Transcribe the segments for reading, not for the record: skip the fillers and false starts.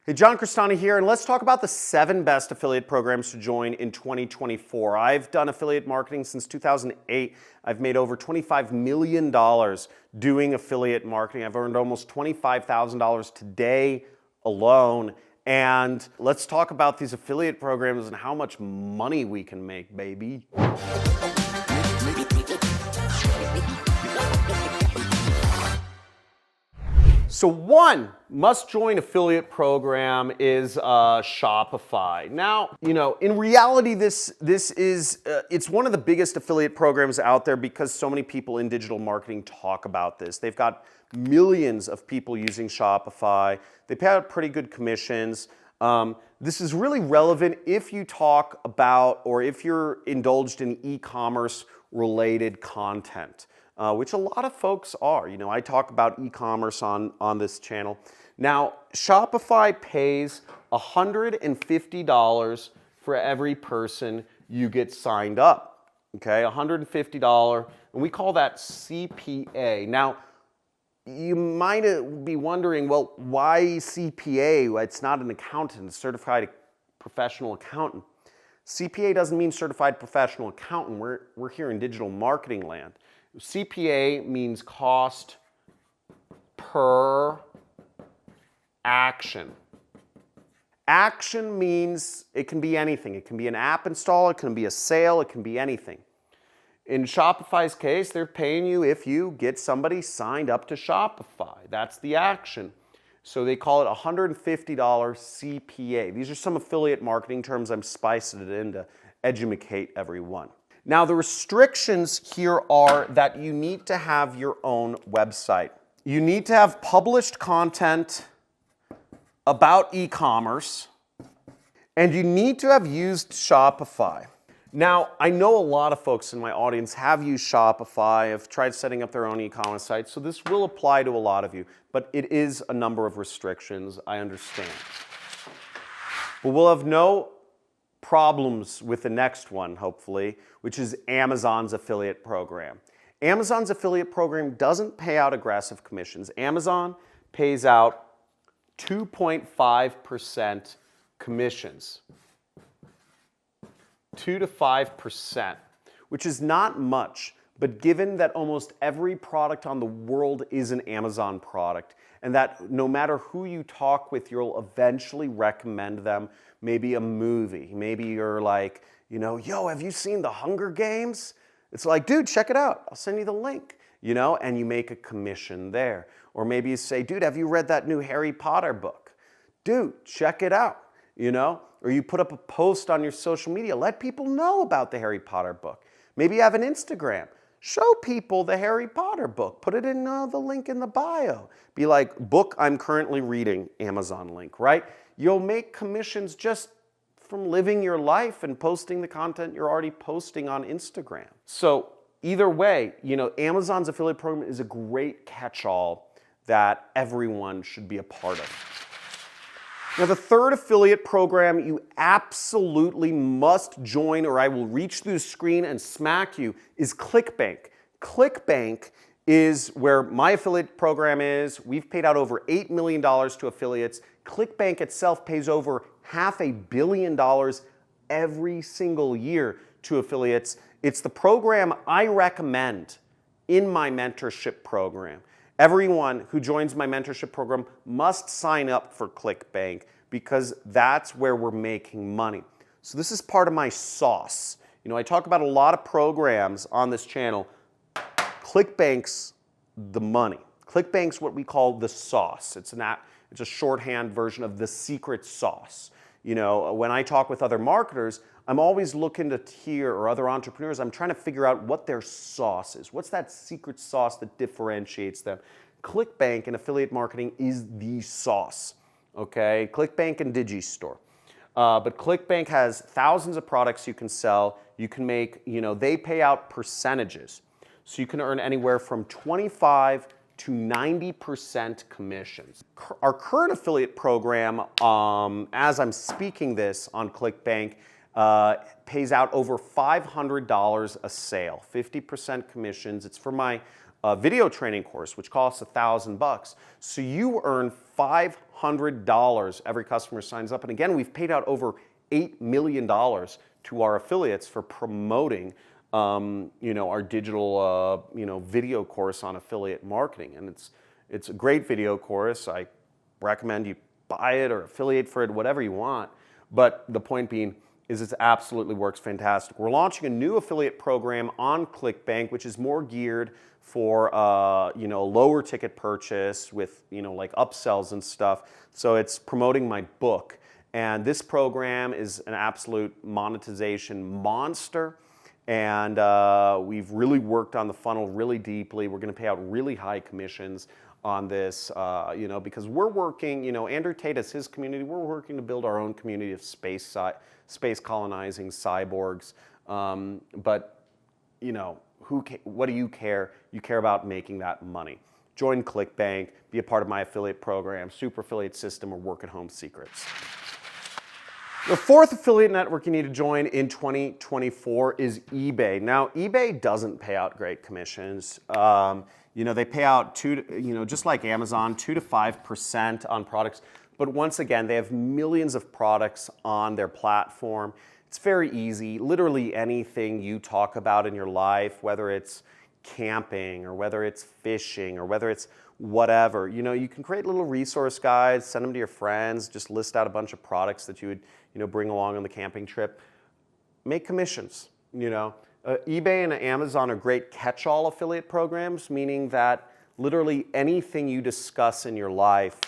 Hey, John Crestani here, and let's talk about the 7 best affiliate programs to join in 2024. I've done affiliate marketing since 2008. I've made over $25 million doing affiliate marketing. I've earned almost $25,000 today alone. And let's talk about these affiliate programs and how much money we can make, baby. So one must-join affiliate program is Shopify. Now, in reality, this is it's one of the biggest affiliate programs out there because so many people in digital marketing talk about this. They've got millions of people using Shopify. They pay out pretty good commissions. This is really relevant if you talk about or if you're indulged in e-commerce related content. Which a lot of folks are. I talk about e-commerce on this channel. Now, Shopify pays $150 for every person you get signed up. Okay, $150, and we call that CPA. Now, you might be wondering, well, why CPA? It's not an accountant, it's a certified professional accountant. CPA doesn't mean certified professional accountant. We're here in digital marketing land. CPA means cost per action. Action means it can be anything. It can be an app install, it can be a sale, it can be anything. In Shopify's case, they're paying you if you get somebody signed up to Shopify. That's the action. So they call it $150 CPA. These are some affiliate marketing terms. I'm spicing it in to educate everyone. Now, the restrictions here are that you need to have your own website. You need to have published content about e-commerce, and you need to have used Shopify. Now, I know a lot of folks in my audience have used Shopify, have tried setting up their own e-commerce site, so this will apply to a lot of you, but it is a number of restrictions, I understand. But we'll have no problems with the next one, hopefully, which is Amazon's affiliate program. Amazon's affiliate program doesn't pay out aggressive commissions. Amazon pays out 2.5% commissions. 2 to 5%, which is not much, but given that almost every product on the world is an Amazon product, and that no matter who you talk with, you'll eventually recommend them. Maybe a movie. Maybe you're like, yo, have you seen The Hunger Games? It's like, dude, check it out. I'll send you the link, and you make a commission there. Or maybe you say, dude, have you read that new Harry Potter book? Dude, check it out, Or you put up a post on your social media. Let people know about the Harry Potter book. Maybe you have an Instagram. Show people the Harry Potter book. Put it in the link in the bio. Be like, book I'm currently reading, Amazon link, right? You'll make commissions just from living your life and posting the content you're already posting on Instagram. So either way, Amazon's affiliate program is a great catch-all that everyone should be a part of. Now, the third affiliate program you absolutely must join, or I will reach through the screen and smack you, is ClickBank. ClickBank is where my affiliate program is. We've paid out over $8 million to affiliates. ClickBank itself pays over $500 million every single year to affiliates. It's the program I recommend in my mentorship program. Everyone who joins my mentorship program must sign up for ClickBank because that's where we're making money. So this is part of my sauce. I talk about a lot of programs on this channel. ClickBank's the money. ClickBank's what we call the sauce. It's a shorthand version of the secret sauce. When I talk with other marketers, I'm always looking to hear, or other entrepreneurs, I'm trying to figure out what their sauce is. What's that secret sauce that differentiates them? ClickBank in affiliate marketing is the sauce, okay? ClickBank and Digistore. But ClickBank has thousands of products you can sell. You can make, they pay out percentages. So you can earn anywhere from 25 to 90% commissions. Our current affiliate program, as I'm speaking this on ClickBank, pays out over $500 a sale, 50% commissions. It's for my video training course, which costs $1,000. So you earn $500 $200 every customer signs up. And again, we've paid out over $8 million to our affiliates for promoting our digital video course on affiliate marketing. And it's a great video course. I recommend you buy it or affiliate for it, whatever you want. But the point being is it absolutely works fantastic. We're launching a new affiliate program on ClickBank, which is more geared for a lower ticket purchase with like upsells and stuff. So it's promoting my book. And this program is an absolute monetization monster. And we've really worked on the funnel really deeply. We're going to pay out really high commissions on this, because we're working, Andrew Tate has his community. We're working to build our own community of space colonizing cyborgs. But what do you care? You care about making that money. Join ClickBank, be a part of my affiliate program, super affiliate system, or work at home secrets. The fourth affiliate network you need to join in 2024 is eBay. Now, eBay doesn't pay out great commissions. They pay out just like Amazon, 2 to 5% on products. But once again, they have millions of products on their platform. It's very easy. Literally anything you talk about in your life, whether it's camping or whether it's fishing or whether it's whatever, you can create little resource guides, send them to your friends, just list out a bunch of products that you would, bring along on the camping trip. Make commissions, eBay and Amazon are great catch-all affiliate programs, meaning that literally anything you discuss in your life,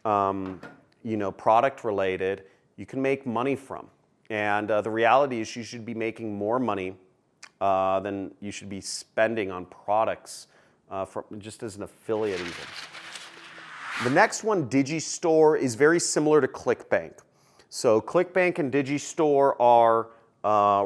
product related, you can make money from. And the reality is you should be making more money than you should be spending on products just as an affiliate even. The next one, Digistore, is very similar to ClickBank. So ClickBank and Digistore are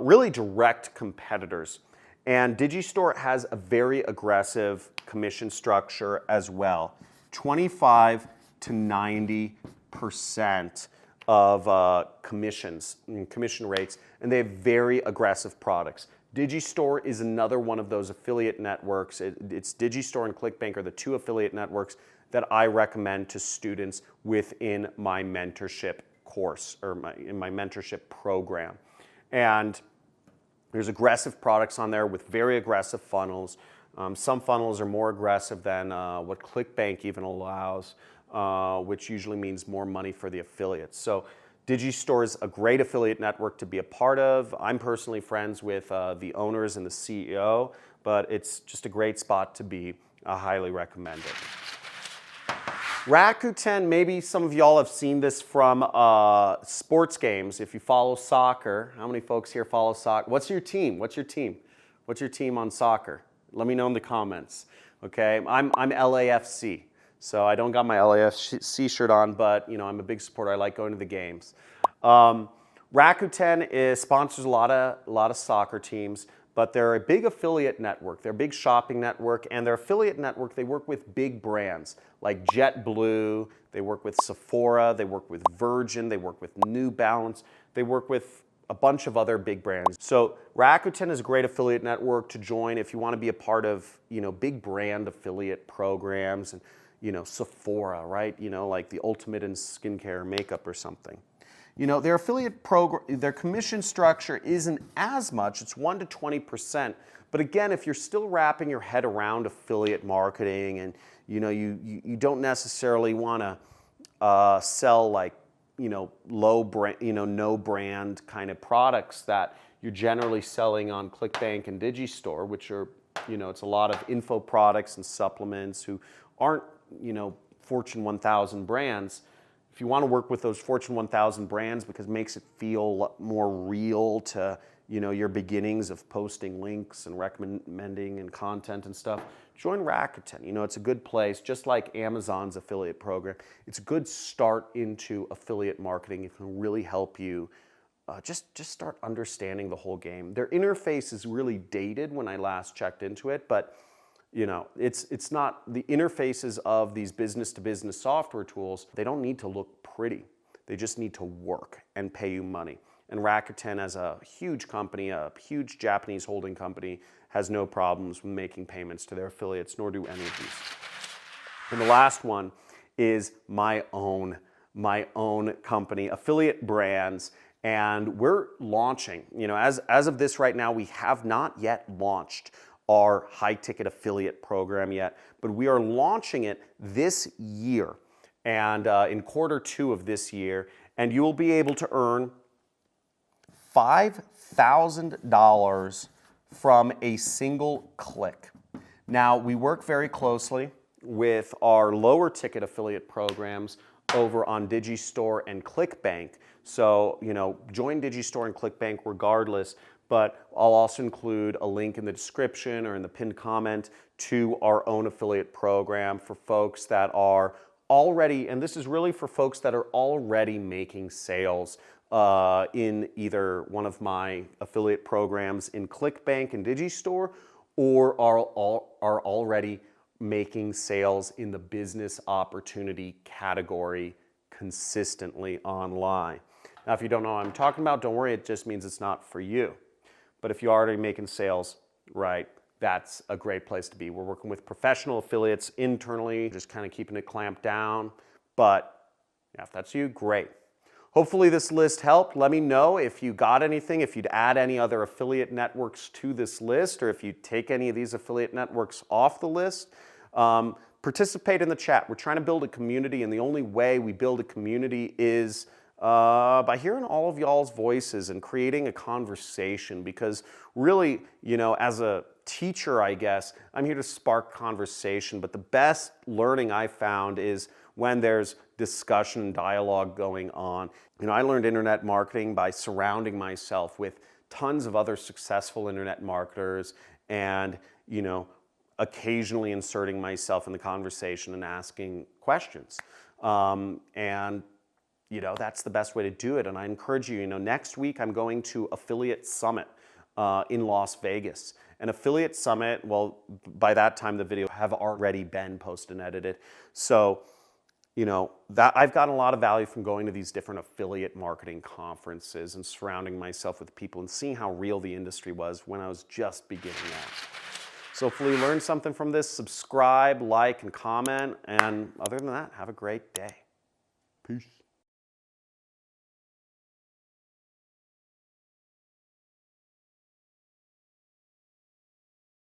really direct competitors. And Digistore has a very aggressive commission structure as well. 25 to 90% of commission rates, and they have very aggressive products. Digistore is another one of those affiliate networks. It's Digistore and ClickBank are the two affiliate networks that I recommend to students within my mentorship course or in my mentorship program. And there's aggressive products on there with very aggressive funnels. Some funnels are more aggressive than what ClickBank even allows, which usually means more money for the affiliates. So Digistore is a great affiliate network to be a part of. I'm personally friends with the owners and the CEO, but it's just a great spot to be. I highly recommend it. Rakuten, maybe some of y'all have seen this from sports games. If you follow soccer, how many folks here follow soccer? What's your team? What's your team on soccer? Let me know in the comments. Okay, I'm LAFC. So I don't got my LAFC shirt on, but I'm a big supporter. I like going to the games. Rakuten sponsors a lot of soccer teams, but they're a big affiliate network. They're a big shopping network, and their affiliate network, they work with big brands like JetBlue. They work with Sephora. They work with Virgin. They work with New Balance. They work with a bunch of other big brands. So Rakuten is a great affiliate network to join if you want to be a part of big brand affiliate programs and Sephora, right? Like the ultimate in skincare, makeup or something. Their affiliate program, their commission structure isn't as much. It's 1 to 20%. But again, if you're still wrapping your head around affiliate marketing and you don't necessarily want to sell like low brand, no brand kind of products that you're generally selling on ClickBank and Digistore, which are it's a lot of info products and supplements who aren't Fortune 1000 brands. If you want to work with those Fortune 1000 brands because it makes it feel more real to your beginnings of posting links and recommending and content and stuff, join Rakuten. It's a good place, just like Amazon's affiliate program. It's a good start into affiliate marketing. It can really help you just start understanding the whole game. Their interface is really dated when I last checked into it, but it's not the interfaces of these business-to-business software tools. They don't need to look pretty. They just need to work and pay you money. And Rakuten, as a huge company, a huge Japanese holding company, has no problems with making payments to their affiliates, nor do any of these. And the last one is my own my own company, Affiliate Brands, and we're launching. As of this right now, we have not yet launched our high ticket affiliate program yet, but we are launching it this year and in Q2 of this year, and you will be able to earn $5,000 from a single click. Now, we work very closely with our lower ticket affiliate programs over on Digistore and ClickBank. So, join Digistore and ClickBank regardless, but I'll also include a link in the description or in the pinned comment to our own affiliate program for folks that are already, and this is really for folks that are already making sales in either one of my affiliate programs in ClickBank and Digistore, or are already making sales in the business opportunity category consistently online. Now, if you don't know what I'm talking about, don't worry, it just means it's not for you. But if you're already making sales, right, that's a great place to be. We're working with professional affiliates internally, just kind of keeping it clamped down. But yeah, if that's you, great. Hopefully this list helped. Let me know if you got anything, if you'd add any other affiliate networks to this list, or if you take any of these affiliate networks off the list. Participate in the chat. We're trying to build a community, and the only way we build a community is by hearing all of y'all's voices and creating a conversation, because really, as a teacher, I guess, I'm here to spark conversation, but the best learning I found is when there's discussion and dialogue going on. I learned internet marketing by surrounding myself with tons of other successful internet marketers and, occasionally inserting myself in the conversation and asking questions. That's the best way to do it. And I encourage you, next week I'm going to Affiliate Summit in Las Vegas. An Affiliate Summit, well, by that time the video have already been posted and edited. So, that I've gotten a lot of value from going to these different affiliate marketing conferences and surrounding myself with people and seeing how real the industry was when I was just beginning out. So hopefully you learned something from this. Subscribe, like, and comment. And other than that, have a great day. Peace.